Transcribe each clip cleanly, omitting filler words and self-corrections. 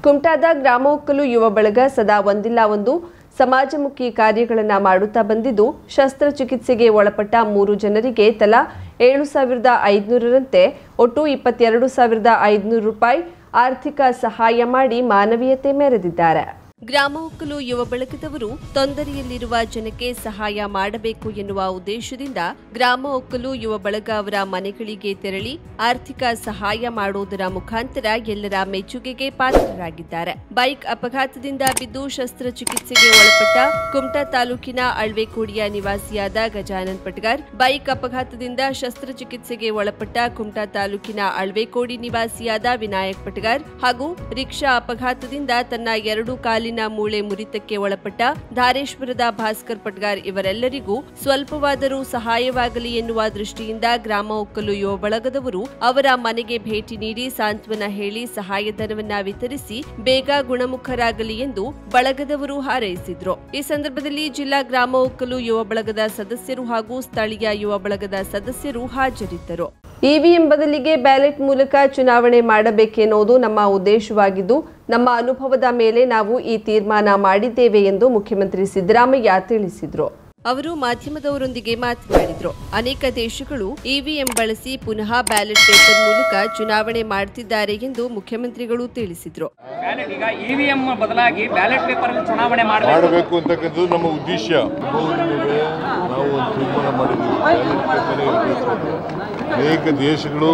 ಕುಮಟಾದ ಗ್ರಾಮ ಒಕ್ಕಲು ಯುವ ಬಳಗ ಸದಾ ಒಂದಿಲ್ಲ ಒಂದು ಸಮಾಜಮುಖಿ ಕಾರ್ಯಗಳನ್ನು ಮಾಡುತ್ತಾ ಬಂದಿದ್ದು, ಶಸ್ತ್ರಚಿಕಿತ್ಸೆಗೆ ಒಳಪಟ್ಟ 3 ಜನರಿಗೆ ತಲಾ 7,500ರಂತೆ ಒಟ್ಟು 22,500 ರೂಪಾಯಿ ಆರ್ಥಿಕ ಸಹಾಯ ಮಾಡಿ ಮಾನವೀಯತೆ ಮೆರೆದಿದ್ದಾರೆ. ಗ್ರಾಮ ಒಕ್ಕಲು ಯುವ ಬಳಗದವರು ತೊಂದರೆಯಲ್ಲಿರುವ ಜನಕ್ಕೆ ಸಹಾಯ ಮಾಡಬೇಕು ಎನ್ನುವ ಉದ್ದೇಶದಿಂದ ಗ್ರಾಮ ಒಕ್ಕಲು ಯುವ ಬಳಗ ಅವರ ಮನೆಗಳಿಗೆ ತೆರಳಿ ಆರ್ಥಿಕ ಸಹಾಯ ಮಾಡುವುದರ ಮುಖಾಂತರ ಎಲ್ಲರ ಮೆಚ್ಚುಗೆಗೆ ಪಾತ್ರರಾಗಿದ್ದಾರೆ. ಬೈಕ್ ಅಪಘಾತದಿಂದ ಬಿದ್ದು ಶಸ್ತ್ರಚಿಕಿತ್ಸೆಗೆ ಒಳಪಟ್ಟ ಕುಮಟಾ ತಾಲೂಕಿನ ಅಳ್ವೆಕೋಡಿಯ ನಿವಾಸಿಯಾದ ಗಜಾನನ್ ಪಟ್ಗಾರ್, ಬೈಕ್ ಅಪಘಾತದಿಂದ ಶಸ್ತ್ರಚಿಕಿತ್ಸೆಗೆ ಒಳಪಟ್ಟ ಕುಮಟಾ ತಾಲೂಕಿನ ಅಳ್ವೆಕೋಡಿ ನಿವಾಸಿಯಾದ ವಿನಾಯಕ್ ಪಟ್ಗಾರ್ ಹಾಗೂ ರಿಕ್ಷಾ ಅಪಘಾತದಿಂದ ತನ್ನ 2 ಕಾಲಿನ ಮೂಳೆ ಮುರಿತಕ್ಕೆ ಒಳಪಟ್ಟ ಧಾರೇಶ್ವರದ ಭಾಸ್ಕರ್ ಪಟ್ಗಾರ್ ಇವರೆಲ್ಲರಿಗೂ ಸ್ವಲ್ಪವಾದರೂ ಸಹಾಯವಾಗಲಿ ಎನ್ನುವ ದೃಷ್ಟಿಯಿಂದ ಗ್ರಾಮ ಒಕ್ಕಲು ಯುವ ಬಳಗದವರು ಅವರ ಮನೆಗೆ ಭೇಟಿ ನೀಡಿ ಸಾಂತ್ವನ ಹೇಳಿ ಸಹಾಯಧನವನ್ನ ವಿತರಿಸಿ ಬೇಗ ಗುಣಮುಖರಾಗಲಿ ಎಂದು ಬಳಗದವರು ಹಾರೈಸಿದ್ರು. ಈ ಸಂದರ್ಭದಲ್ಲಿ ಜಿಲ್ಲಾ ಗ್ರಾಮ ಒಕ್ಕಲು ಯುವ ಬಳಗದ ಸದಸ್ಯರು ಹಾಗೂ ಸ್ಥಳೀಯ ಯುವ ಬಳಗದ ಸದಸ್ಯರು ಹಾಜರಿದ್ದರು. ಇವಿಎಂ ಬದಲಿಗೆ ಬ್ಯಾಲೆಟ್ ಮೂಲಕ ಚುನಾವಣೆ ಮಾಡಬೇಕೆನ್ನುವುದು ನಮ್ಮ ಉದ್ದೇಶವಾಗಿದ್ದು, ನಮ್ಮ ಅನುಭವದ ಮೇಲೆ ನಾವು ಈ ತೀರ್ಮಾನ ಮಾಡಿದ್ದೇವೆ ಎಂದು ಮುಖ್ಯಮಂತ್ರಿ ಸಿದ್ದರಾಮಯ್ಯ ತಿಳಿಸಿದರು. ಅವರು ಮಾಧ್ಯಮದವರೊಂದಿಗೆ ಮಾತನಾಡಿದರು. ಅನೇಕ ದೇಶಗಳು ಇವಿಎಂ ಬಳಸಿ ಪುನಃ ಬ್ಯಾಲೆಟ್ ಪೇಪರ್ ಮೂಲಕ ಚುನಾವಣೆ ಮಾಡುತ್ತಿದ್ದಾರೆ ಎಂದು ಮುಖ್ಯಮಂತ್ರಿಗಳು ತಿಳಿಸಿದರು. ಈಗ ಇವಿಎಂ ಬದಲಾಗಿ ಬ್ಯಾಲೆಟ್ ಪೇಪರ್ ಅಲ್ಲಿ ಚುನಾವಣೆ ಮಾಡಬೇಕು ಅಂತಕ್ಕಂಥದ್ದು ನಮ್ಮ ಉದ್ದೇಶ. ನಾವು ತೀರ್ಮಾನ ಮಾಡಿದ್ದೀವಿ. ಅನೇಕ ದೇಶಗಳು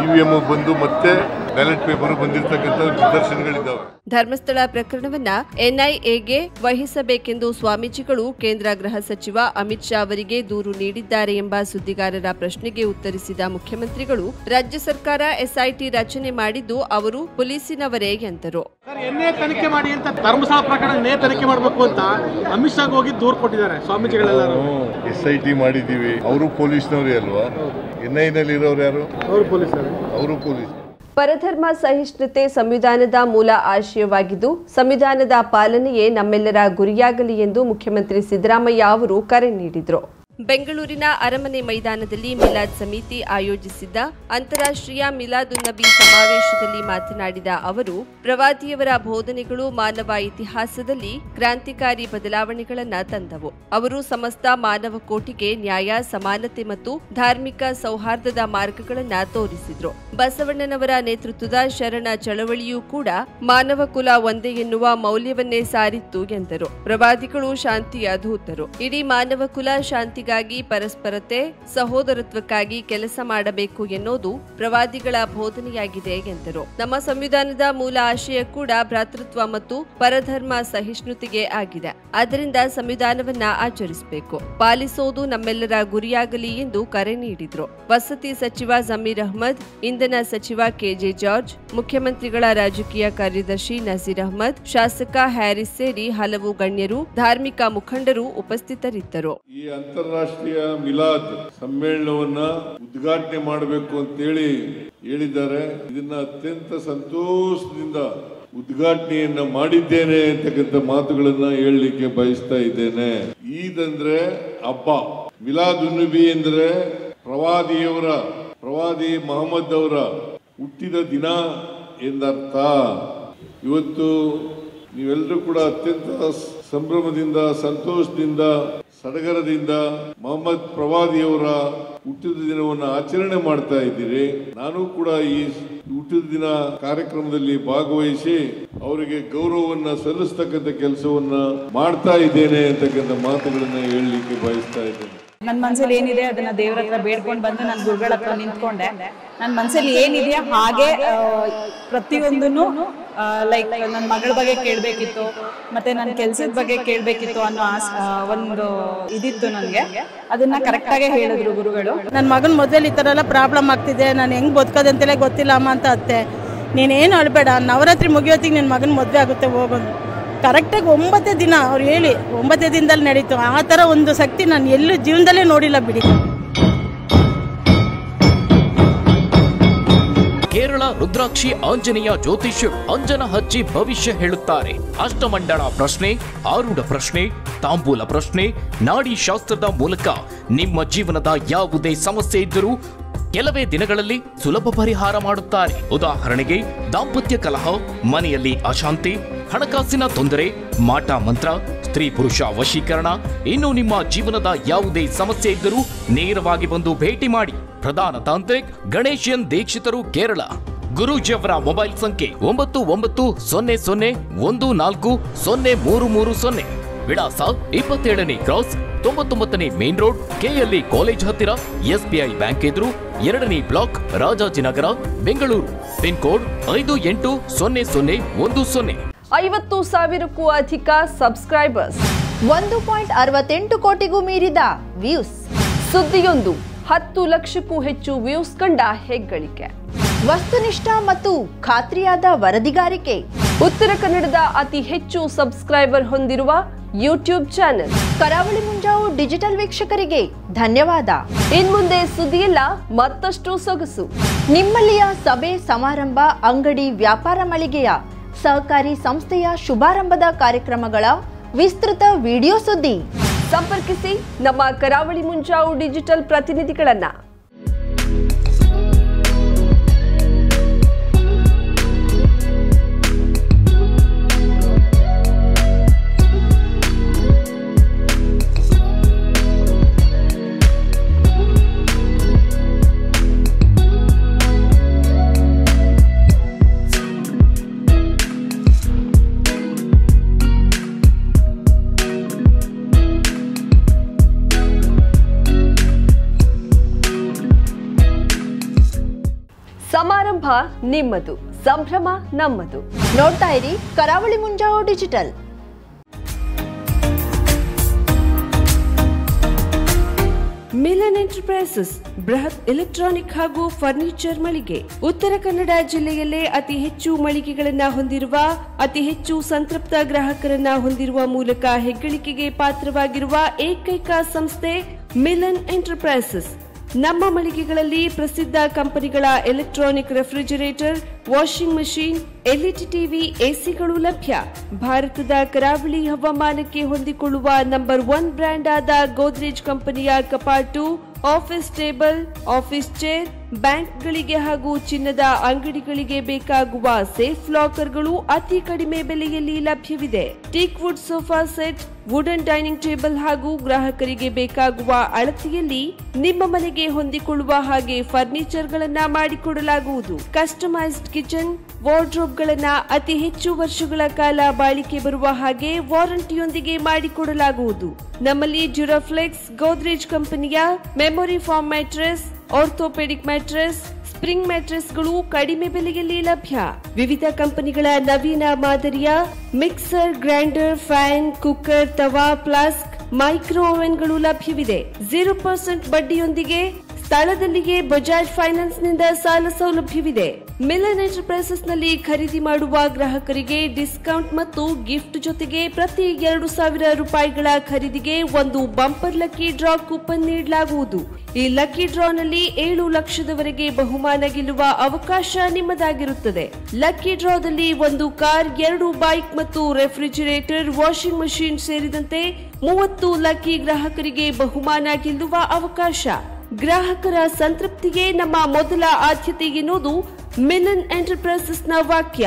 ಇವಿಎಂ ಬಂದು ಮತ್ತೆ ಬ್ಯಾಲೆಟ್ ಪೇಪರ್ ಬಂದಿರತಕ್ಕಂಥ ನಿದರ್ಶನಗಳಿದ್ದಾವೆ. ಧರ್ಮಸ್ಥಳ ಪ್ರಕರಣವನ್ನ ಎನ್ಐಎಗೆ ವಹಿಸಬೇಕೆಂದು ಸ್ವಾಮೀಜಿಗಳು ಕೇಂದ್ರ ಗೃಹ ಸಚಿವ ಅಮಿತ್ ಶಾ ಅವರಿಗೆ ದೂರು ನೀಡಿದ್ದಾರೆ ಎಂಬ ಸುದ್ದಿಗಾರರ ಪ್ರಶ್ನೆಗೆ ಉತ್ತರಿಸಿದ ಮುಖ್ಯಮಂತ್ರಿಗಳು, ರಾಜ್ಯ ಸರ್ಕಾರ ಎಸ್ಐಟಿ ರಚನೆ ಮಾಡಿದ್ದು ಅವರು ಪೊಲೀಸಿನವರೇ ಎಂದರು. ತನಿಖೆ ಮಾಡಿ ಅಂತ ಧರ್ಮಸ್ಥಳ ಪ್ರಕರಣ ತನಿಖೆ ಮಾಡಬೇಕು ಅಂತ ಅಮಿತ್ ಶಾ ಹೋಗಿ ದೂರು ಕೊಟ್ಟಿದ್ದಾರೆ ಸ್ವಾಮೀಜಿಗಳೆಲ್ಲರೂ. ಎಸ್ಐಟಿ ಮಾಡಿದ್ದೀವಿ, ಅವರು ಪೊಲೀಸ್ನವರೇ ಅಲ್ವಾ? ಎನ್ಐನಲ್ಲಿ ಇರೋರು ಯಾರು? ಅವರು ಪೊಲೀಸ್. ಪರಧರ್ಮ ಸಹಿಷ್ಣುತೆ ಸಂವಿಧಾನದ ಮೂಲ ಆಶಯವಾಗಿದ್ದು, ಸಂವಿಧಾನದ ಪಾಲನೆಯೇ ನಮ್ಮೆಲ್ಲರ ಗುರಿಯಾಗಲಿ ಎಂದು ಮುಖ್ಯಮಂತ್ರಿ ಸಿದ್ದರಾಮಯ್ಯ ಅವರು ಕರೆ ನೀಡಿದರು. ಬೆಂಗಳೂರಿನ ಅರಮನೆ ಮೈದಾನದಲ್ಲಿ ಮಿಲಾದ್ ಸಮಿತಿ ಆಯೋಜಿಸಿದ್ದ ಅಂತಾರಾಷ್ಟ್ರೀಯ ಮಿಲಾದುನ್ನಬಿ ಸಮಾವೇಶದಲ್ಲಿ ಮಾತನಾಡಿದ ಅವರು, ಪ್ರವಾದಿಯವರ ಬೋಧನೆಗಳು ಮಾನವ ಇತಿಹಾಸದಲ್ಲಿ ಕ್ರಾಂತಿಕಾರಿ ಬದಲಾವಣೆಗಳನ್ನು ತಂದವು. ಅವರು ಸಮಸ್ತ ಮಾನವ ಕೋಟಿಗೆ ನ್ಯಾಯ, ಸಮಾನತೆ ಮತ್ತು ಧಾರ್ಮಿಕ ಸೌಹಾರ್ದದ ಮಾರ್ಗಗಳನ್ನು ತೋರಿಸಿದ್ರು. ಬಸವಣ್ಣನವರ ನೇತೃತ್ವದ ಶರಣ ಚಳವಳಿಯೂ ಕೂಡ ಮಾನವ ಕುಲ ಒಂದೇ ಎನ್ನುವ ಮೌಲ್ಯವನ್ನೇ ಸಾರಿತ್ತು ಎಂದರು. ಪ್ರವಾದಿಗಳು ಶಾಂತಿಯ ದೂತರು. ಇಡೀ ಮಾನವ ಕುಲ ಶಾಂತಿ ಪರಸ್ಪರತೆ, ಸಹೋದರತ್ವಕ್ಕಾಗಿ ಕೆಲಸ ಮಾಡಬೇಕು ಎನ್ನುವುದು ಪ್ರವಾದಿಗಳ ಬೋಧನೆಯಾಗಿದೆ ಎಂದರು. ನಮ್ಮ ಸಂವಿಧಾನದ ಮೂಲ ಆಶಯ ಕೂಡ ಭ್ರಾತೃತ್ವ ಮತ್ತು ಪರಧರ್ಮ ಸಹಿಷ್ಣುತೆಗೆ ಆಗಿದೆ. ಆದ್ದರಿಂದ ಸಂವಿಧಾನವನ್ನ ಆಚರಿಸಬೇಕು, ಪಾಲಿಸೋದು ನಮ್ಮೆಲ್ಲರ ಗುರಿಯಾಗಲಿ ಎಂದು ಕರೆ ನೀಡಿದರು. ವಸತಿ ಸಚಿವ ಜಮೀರ್ ಅಹ್ಮದ್, ಇಂಧನ ಸಚಿವ ಕೆಜೆ ಜಾರ್ಜ್, ಮುಖ್ಯಮಂತ್ರಿಗಳ ರಾಜಕೀಯ ಕಾರ್ಯದರ್ಶಿ ನಜೀರ್ ಅಹ್ಮದ್, ಶಾಸಕ ಹ್ಯಾರಿಸ್ ಸೇರಿ ಹಲವು ಗಣ್ಯರು, ಧಾರ್ಮಿಕ ಮುಖಂಡರು ಉಪಸ್ಥಿತರಿದ್ದರು. ಅಂತಾರಾಷ್ಟ್ರೀಯ ಮಿಲಾದ್ ಸಮ್ಮೇಳನವನ್ನ ಉದ್ಘಾಟನೆ ಮಾಡಬೇಕು ಅಂತೇಳಿ ಹೇಳಿದ್ದಾರೆ. ಇದನ್ನ ಅತ್ಯಂತ ಸಂತೋಷದಿಂದ ಉದ್ಘಾಟನೆಯನ್ನ ಮಾಡಿದ್ದೇನೆ ಅಂತಕ್ಕಂಥ ಮಾತುಗಳನ್ನ ಹೇಳಲಿಕ್ಕೆ ಬಯಸ್ತಾ ಇದ್ದೇನೆ. ಈದ್ ಅಂದ್ರೆ ಹಬ್ಬ, ಮಿಲಾದ್ ಉನ್ನಬಿ ಅಂದ್ರೆ ಪ್ರವಾದಿ ಮಹಮ್ಮದ್ ಅವರ ಹುಟ್ಟಿದ ದಿನ ಎಂದರ್ಥ. ಇವತ್ತು ನೀವೆಲ್ಲರೂ ಕೂಡ ಅತ್ಯಂತ ಸಂಭ್ರಮದಿಂದ, ಸಂತೋಷದಿಂದ, ಸಡಗರದಿಂದ ಮೊಹಮ್ಮದ್ ಪ್ರವಾದಿಯವರ ಹುಟ್ಟಿದ ದಿನವನ್ನು ಆಚರಣೆ ಮಾಡ್ತಾ ಇದ್ದೀರಿ. ನಾನು ಕೂಡ ಈ ಹುಟ್ಟಿದ ದಿನ ಕಾರ್ಯಕ್ರಮದಲ್ಲಿ ಭಾಗವಹಿಸಿ ಅವರಿಗೆ ಗೌರವವನ್ನ ಸಲ್ಲಿಸ್ತಕ್ಕಂಥ ಕೆಲಸವನ್ನ ಮಾಡ್ತಾ ಇದ್ದೇನೆ ಅಂತಕ್ಕಂಥ ಮಾತುಗಳನ್ನ ಹೇಳಲಿಕ್ಕೆ ಬಯಸ್ತಾ ಇದ್ದೇನೆ. ನನ್ನ ಮನಸ್ಸಲ್ಲಿ ಏನಿದೆ ಅದನ್ನ ದೇವರ ಹತ್ರ ಬೇಡ್ಕೊಂಡು ಬಂದು ನನ್ನ ಗುರುಗಳ ಹತ್ರ ನಿಂತ್ಕೊಂಡೆ. ನನ್ನ ಮನಸ್ಸಲ್ಲಿ ಏನಿದೆಯಾ ಹಾಗೆ ಪ್ರತಿಯೊಂದನ್ನು ಲೈಕ್ ನನ್ನ ಮಗಳ ಬಗ್ಗೆ ಕೇಳಬೇಕಿತ್ತು, ಮತ್ತೆ ನನ್ನ ಕೆಲಸದ ಬಗ್ಗೆ ಕೇಳಬೇಕಿತ್ತು ಅನ್ನೋ ಒಂದು ಇದಿತ್ತು ನನಗೆ. ಅದನ್ನ ಕರೆಕ್ಟಾಗೆ ಹೇಳಿದ್ರು ಗುರುಗಳು. ನನ್ನ ಮಗನ ಮೊದಲು ಈ ಥರ ಎಲ್ಲ ಪ್ರಾಬ್ಲಮ್ ಆಗ್ತಿದೆ, ನಾನು ಹೆಂಗೆ ಬದುಕೋದಂತೆಲ್ಲ ಗೊತ್ತಿಲ್ಲ ಅಮ್ಮ ಅಂತ ಅತ್ತೆ. ನೀನೇನು ಅಳಬೇಡ, ನವರಾತ್ರಿ ಮುಗಿಯೋತ್ತಿಗೆ ನಿನ್ನ ಮಗನ ಮದುವೆ ಆಗುತ್ತೆ ಹೋಗೋದು. ಕರೆಕ್ಟಾಗಿ 9 ದಿನ ಅವ್ರು ಹೇಳಿ 9 ದಿನದಲ್ಲಿ ನಡೀತು. ಆ ಥರ ಒಂದು ಶಕ್ತಿ ನಾನು ಎಲ್ಲೂ ಜೀವನದಲ್ಲೇ ನೋಡಿಲ್ಲ ಬಿಡಿ. ಕೇರಳ ರುದ್ರಾಕ್ಷಿ ಆಂಜನೇಯ ಜ್ಯೋತಿಷ್ಯರು ಅಂಜನ ಹಚ್ಚಿ ಭವಿಷ್ಯ ಹೇಳುತ್ತಾರೆ. ಅಷ್ಟಮಂಡಳ ಪ್ರಶ್ನೆ, ಆರೂಢ ಪ್ರಶ್ನೆ, ತಾಂಬೂಲ ಪ್ರಶ್ನೆ, ನಾಡಿ ಶಾಸ್ತ್ರದ ಮೂಲಕ ನಿಮ್ಮ ಜೀವನದ ಯಾವುದೇ ಸಮಸ್ಯೆ ಇದ್ದರೂ ಕೆಲವೇ ದಿನಗಳಲ್ಲಿ ಸುಲಭ ಪರಿಹಾರ ಮಾಡುತ್ತಾರೆ. ಉದಾಹರಣೆಗೆ ದಾಂಪತ್ಯ ಕಲಹ, ಮನೆಯಲ್ಲಿ ಅಶಾಂತಿ, ಹಣಕಾಸಿನ ತೊಂದರೆ, ಮಾಟ ಮಂತ್ರ, ಸ್ತ್ರೀ ಪುರುಷ ವಶೀಕರಣ, ಇನ್ನು ನಿಮ್ಮ ಜೀವನದ ಯಾವುದೇ ಸಮಸ್ಯೆ ಇದ್ದರೂ ನೇರವಾಗಿ ಬಂದು ಭೇಟಿ ಮಾಡಿ. ಪ್ರಧಾನ ತಾಂತ್ರಿಕ್ ಗಣೇಶನ್ ದೀಕ್ಷಿತರು, ಕೇರಳ. ಗುರೂಜಿಯವರ ಮೊಬೈಲ್ ಸಂಖ್ಯೆ 9910140330. ವಿಳಾಸ 27ನೇ ಕ್ರಾಸ್, 99ನೇ ಮೇನ್ ರೋಡ್, ಕೆಎಲ್ಇ ಕಾಲೇಜ್ ಹತ್ತಿರ, ಎಸ್ಬಿಐ ಬ್ಯಾಂಕ್ ಎದುರು, 2ನೇ block, Rajajinagar, Bengaluru. Pin code 580010. 50,000ಕ್ಕೂ ಅಧಿಕ ಸಬ್ಸ್ಕ್ರೈಬರ್ಸ್, 1.68 ಕೋಟಿಗೂ ಮೀರಿದ ವ್ಯೂಸ್. ಸುದ್ದಿಯೊಂದು 10 ಲಕ್ಷಕ್ಕೂ ಹೆಚ್ಚು ವ್ಯೂಸ್ ಕಂಡ ಹೆಗ್ಗಳಿಕೆ. ವಸ್ತುನಿಷ್ಠ ಮತ್ತು ಖಾತ್ರಿಯಾದ ವರದಿಗಾರಿಕೆ. ಉತ್ತರ ಕನ್ನಡದ ಅತಿ ಹೆಚ್ಚು ಸಬ್ಸ್ಕ್ರೈಬರ್ ಹೊಂದಿರುವ ಯೂಟ್ಯೂಬ್ ಚಾನೆಲ್ ಕರಾವಳಿ ಮುಂಜಾವು ಡಿಜಿಟಲ್ ವೀಕ್ಷಕರಿಗೆ ಧನ್ಯವಾದ. ಇನ್ಮುಂದೆ ಸುದ್ದಿಯಲ್ಲ ಮತ್ತಷ್ಟು ಸೊಗಸು. ನಿಮ್ಮಲ್ಲಿಯ ಸಭೆ ಸಮಾರಂಭ, ಅಂಗಡಿ, ವ್ಯಾಪಾರ ಮಳಿಗೆಯ ಸಹಕಾರಿ ಸಂಸ್ಥೆಯ ಶುಭಾರಂಭದ ಕಾರ್ಯಕ್ರಮಗಳ ವಿಸ್ತೃತ ವಿಡಿಯೋ ಸುದ್ದಿ. ಸಂಪರ್ಕಿಸಿ ನಮ್ಮ ಕರಾವಳಿ ಮುಂಜಾವು ಡಿಜಿಟಲ್ ಪ್ರತಿನಿಧಿಗಳನ್ನ. ಸಮಾರಂಭ ನಿಮ್ಮದು, ಸಂಭ್ರಮ ನಮ್ಮದು. ನೋಡ್ತಾ ಇರಿ ಕರಾವಳಿ ಮುಂಜಾವು ಡಿಜಿಟಲ್. ಮಿಲನ್ ಎಂಟರ್ಪ್ರೈಸಸ್ ಬೃಹತ್ ಎಲೆಕ್ಟ್ರಾನಿಕ್ ಹಾಗೂ ಫರ್ನಿಚರ್ ಮಳಿಗೆ. ಉತ್ತರ ಕನ್ನಡ ಜಿಲ್ಲೆಯಲ್ಲೇ ಅತಿ ಹೆಚ್ಚು ಮಳಿಗೆಗಳನ್ನ ಹೊಂದಿರುವ, ಅತಿ ಹೆಚ್ಚು ಸಂತೃಪ್ತ ಗ್ರಾಹಕರನ್ನ ಹೊಂದಿರುವ ಮೂಲಕ ಹೆಗ್ಗಳಿಕೆಗೆ ಪಾತ್ರವಾಗಿರುವ ಏಕೈಕ ಸಂಸ್ಥೆ ಮಿಲನ್ ಎಂಟರ್ಪ್ರೈಸಸ್. ನಮ್ಮ ಮಳಿಗೆಗಳಲ್ಲಿ ಪ್ರಸಿದ್ಧ ಕಂಪನಿಗಳ electronic refrigerator, washing machine, LED TV, ಎಸಿಗಳು ಲಭ್ಯ. ಭಾರತದ ಕರಾವಳಿ ಹವಾಮಾನಕ್ಕೆ ಹೊಂದಿಕೊಳ್ಳುವ ನಂಬರ್ 1 ಬ್ರ್ಯಾಂಡ್ ಆದ ಗೋದ್ರೇಜ್ ಕಂಪನಿಯ ಕಪಾಟು, ಆಫೀಸ್ ಟೇಬಲ್, ಆಫೀಸ್ ಚೇರ್, ಬ್ಯಾಂಕ್ಗಳಿಗೆ ಹಾಗೂ ಚಿನ್ನದ ಅಂಗಡಿಗಳಿಗೆ ಬೇಕಾಗುವ ಸೇಫ್ ಲಾಕರ್ಗಳು ಅತಿ ಕಡಿಮೆ ಬೆಲೆಯಲ್ಲಿ ಲಭ್ಯವಿದೆ. Teak wood sofa set, wooden dining table ಹಾಗೂ ಗ್ರಾಹಕರಿಗೆ ಬೇಕಾಗುವ ಅಳತೆಯಲ್ಲಿ ನಿಮ್ಮ ಮನೆಗೆ ಹೊಂದಿಕೊಳ್ಳುವ ಹಾಗೆ ಫರ್ನಿಚರ್ ಗಳನ್ನ ಮಾಡಿಕೊಡಲಾಗುವುದು. ಕಸ್ಟಮೈಸ್ಡ್ ಕಿಚನ್, ವಾರ್ಡ್ರೋಬ್ ಗಳನ್ನ ಅತಿ ಹೆಚ್ಚು ವರ್ಷಗಳ ಕಾಲ ಬಾಳಿಕೆ ಬರುವ ಹಾಗೆ ವಾರಂಟಿಯೊಂದಿಗೆ ಮಾಡಿಕೊಡಲಾಗುವುದು. ನಮ್ಮಲ್ಲಿ ಡ್ಯೂರಾಫ್ಲೆಕ್ಸ್, ಗೋದ್ರೇಜ್ ಕಂಪನಿಯ memory foam mattress, orthopedic mattress, spring ಮ್ಯಾಟ್ರೆಸ್ಗಳು ಕಡಿಮೆ ಬೆಲೆಯಲ್ಲಿ ಲಭ್ಯ. ವಿವಿಧ ಕಂಪನಿಗಳ ನವೀನ ಮಾದರಿಯ mixer, grinder, fan, cooker, tawa, flask, micro ಓವೆನ್ಗಳು ಲಭ್ಯವಿದೆ. 0% ಬಡ್ಡಿಯೊಂದಿಗೆ ಸ್ಥಳದಲ್ಲಿಯೇ ಬಜಾಜ್ ಫೈನಾನ್ಸ್ ನಿಂದ ಸಾಲ ಸೌಲಭ್ಯವಿದೆ. ಮಿಲನ್ ಎಂಟರ್ಪ್ರೈಸಸ್ ನಲ್ಲಿ ಖರೀದಿ ಮಾಡುವ ಗ್ರಾಹಕರಿಗೆ ಡಿಸ್ಕೌಂಟ್ ಮತ್ತು ಗಿಫ್ಟ್ ಜೊತೆಗೆ ಪ್ರತಿ 2,000 ರೂಪಾಯಿಗಳ ಖರೀದಿಗೆ ಒಂದು ಬಂಪರ್ ಲಕ್ಕಿ ಡ್ರಾ ಕೂಪನ್ ನೀಡಲಾಗುವುದು. ಈ ಲಕ್ಕಿ ಡ್ರಾನಲ್ಲಿ 7 ಲಕ್ಷದವರೆಗೆ ಬಹುಮಾನ ಗೆಲ್ಲುವ ಅವಕಾಶ ನಿಮ್ಮದಾಗಿರುತ್ತದೆ. ಲಕ್ಕಿ ಡ್ರಾದಲ್ಲಿ 1 ಕಾರ್, 2 ಬೈಕ್ ಮತ್ತು ರೆಫ್ರಿಜರೇಟರ್, ವಾಷಿಂಗ್ ಮಷೀನ್ ಸೇರಿದಂತೆ 30 ಲಕ್ಕಿ ಗ್ರಾಹಕರಿಗೆ ಬಹುಮಾನ ಗೆಲ್ಲುವ ಅವಕಾಶ. ಗ್ರಾಹಕರ ಸಂತೃಪ್ತಿಗೆ ನಮ್ಮ ಮೊದಲ ಆದ್ಯತೆ ಎನ್ನುವುದು ಮಿಲನ್ ಎಂಟರ್ಪ್ರೈಸಸ್ ನ ವಾಕ್ಯ.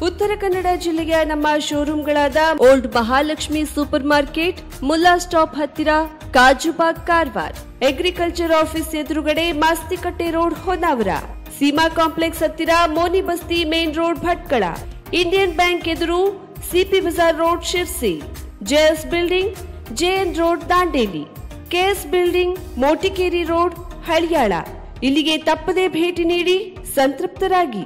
ಉತ್ತರ ಕನ್ನಡ ಜಿಲ್ಲೆಯ ನಮ್ಮ ಶೋರೂಮ್ಗಳಾದ old Mahalakshmi super market, Mulla stop ಹತ್ತಿರ, ಕಾಜುಬಾಗ್, ಕಾರವಾರ, ಅಗ್ರಿಕಲ್ಚರ್ ಆಫೀಸ್ ಎದುರುಗಡೆ, ಮಾಸ್ತಿಕಟ್ಟೆ ರೋಡ್, ಹೊನ್ನಾವರ, ಸೀಮಾ ಕಾಂಪ್ಲೆಕ್ಸ್ ಹತ್ತಿರ, Moni Basti main road, Bhatkal, Indian bank ಎದುರು, CP Bazar road, Sirsi, JS building, JN road, Dandeli, KS building, Motikeri road, Haliyal. ಇಲ್ಲಿಗೆ ತಪ್ಪದೇ ಭೇಟಿ ನೀಡಿ ಸಂತೃಪ್ತರಾಗಿ.